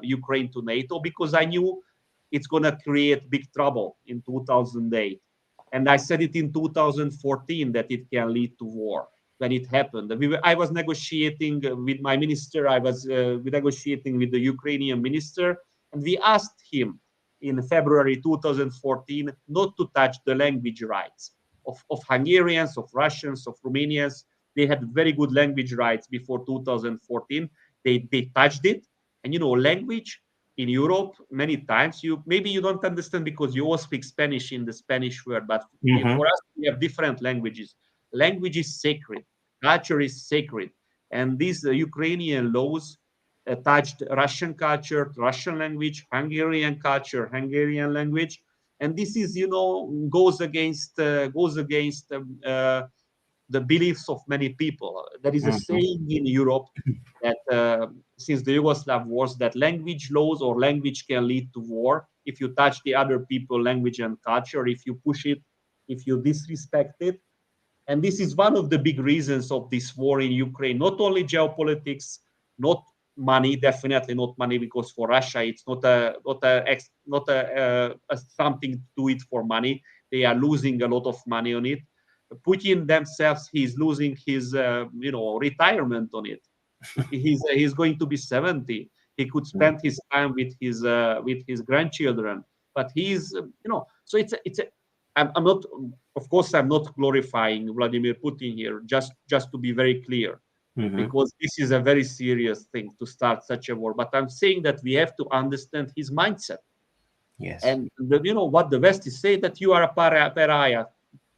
Ukraine to NATO, because I knew it's going to create big trouble in 2008. And I said it in 2014 that it can lead to war when it happened. I was negotiating with my minister. I was negotiating with the Ukrainian minister. And we asked him in February 2014 not to touch the language rights of Hungarians, of Russians, of Romanians. They had very good language rights before 2014. They touched it. And, language in Europe, many times, maybe you don't understand because you all speak Spanish in the Spanish world, but for us, we have different languages. Language is sacred. Culture is sacred. And these Ukrainian laws touched Russian culture, Russian language, Hungarian culture, Hungarian language. And this is, goes against the beliefs of many people. There is a saying in Europe that since the Yugoslav wars, that language laws or language can lead to war if you touch the other people, language and culture, if you push it, if you disrespect it. And this is one of the big reasons of this war in Ukraine. Not only geopolitics, not money, definitely not money, because for Russia it's not something to do it for money. They are losing a lot of money on it. Putin themselves, he's losing his retirement on it. He's going to be 70. He could spend his time with his grandchildren, but he's so I'm not, of course, I'm not glorifying Vladimir Putin here, just to be very clear, because this is a very serious thing to start such a war. But I'm saying that we have to understand his mindset. Yes. And what the West is saying, that you are a pariah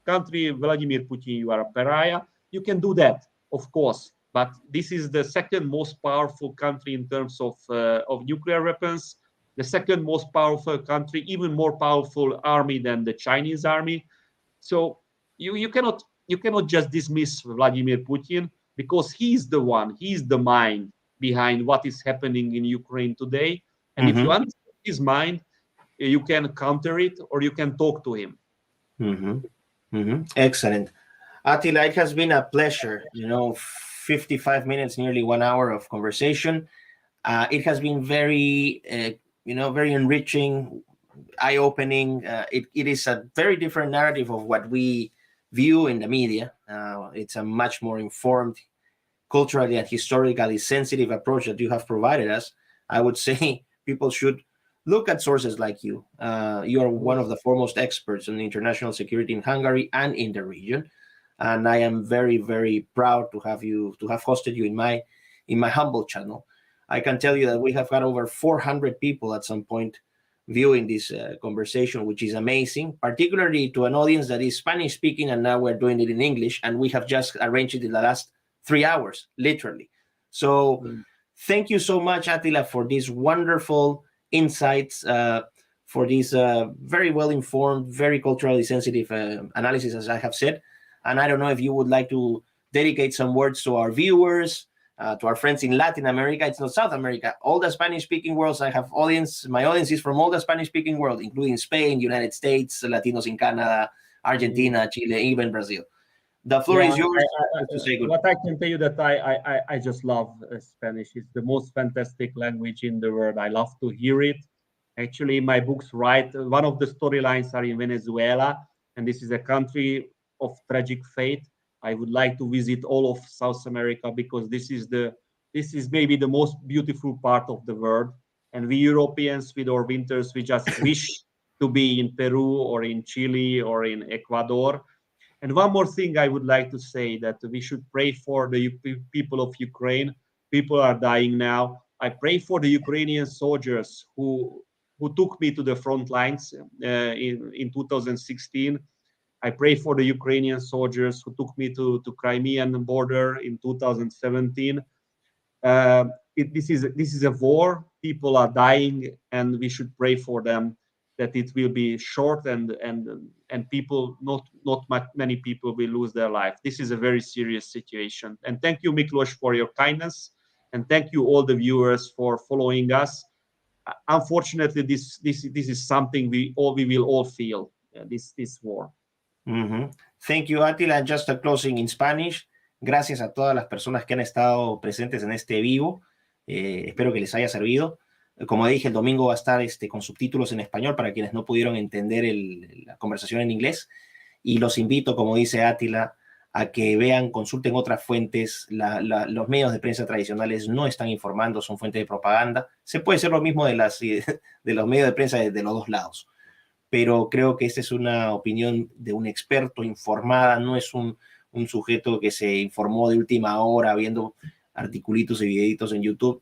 country, Vladimir Putin, you are a pariah. You can do that, of course. But this is the second most powerful country in terms of nuclear weapons, the second most powerful country, even more powerful army than the Chinese army. So you cannot just dismiss Vladimir Putin, because he's the mind behind what is happening in Ukraine today. And if you understand his mind, you can counter it or you can talk to him. Excellent. Attila, it has been a pleasure, 55 minutes, nearly 1 hour of conversation. It has been very, very enriching, eye-opening. It is a very different narrative of what we view in the media. It's a much more informed, culturally and historically sensitive approach that you have provided us. I would say people should look at sources like you. You are one of the foremost experts on international security in Hungary and in the region. And I am very, very proud to have hosted you in my humble channel. I can tell you that we have got over 400 people at some point viewing this conversation, which is amazing, particularly to an audience that is Spanish speaking, and now we're doing it in English, and we have just arranged it in the last 3 hours, literally. So thank you so much, Attila, for these wonderful insights, for this very well-informed, very culturally sensitive analysis, as I have said. And I don't know if you would like to dedicate some words to our viewers, to our friends in Latin America. It's not South America. All the Spanish-speaking worlds, I have audience. My audience is from all the Spanish-speaking world, including Spain, United States, Latinos in Canada, Argentina, Chile, even Brazil. The floor is yours to say good. What I can tell you that I just love Spanish. It's the most fantastic language in the world. I love to hear it. Actually, my books write, one of the storylines are in Venezuela, and this is a country of tragic fate. I would like to visit all of South America because this is maybe the most beautiful part of the world. And we Europeans with our winters, we just wish to be in Peru or in Chile or in Ecuador. And one more thing I would like to say, that we should pray for the people of Ukraine. People are dying now. I pray for the Ukrainian soldiers who took me to the front lines in 2016. I pray for the Ukrainian soldiers who took me to Crimean border in 2017. This is a war. People are dying, and we should pray for them that it will be short and people, not many people will lose their life. This is a very serious situation. And thank you, Miklos, for your kindness, and thank you all the viewers for following us. Unfortunately, this is something we will all feel, this war. Thank you, Attila. Just a closing in Spanish. Gracias a todas las personas que han estado presentes en este vivo. Espero que les haya servido. Como dije, el domingo va a estar con subtítulos en español para quienes no pudieron entender la conversación en inglés. Y los invito, como dice Attila, a que vean, consulten otras fuentes. Los medios de prensa tradicionales no están informando, son fuentes de propaganda. Se puede hacer lo mismo de los medios de prensa de los dos lados. Pero creo que esta es una opinión de un experto informada, no es un sujeto que se informó de última hora viendo articulitos y videitos en YouTube.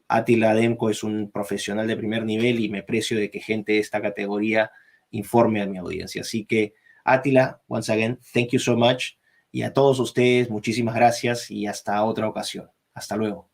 Attila Demkó es un profesional de primer nivel y me precio de que gente de esta categoría informe a mi audiencia. Así que, Attila, once again, thank you so much. Y a todos ustedes, muchísimas gracias y hasta otra ocasión. Hasta luego.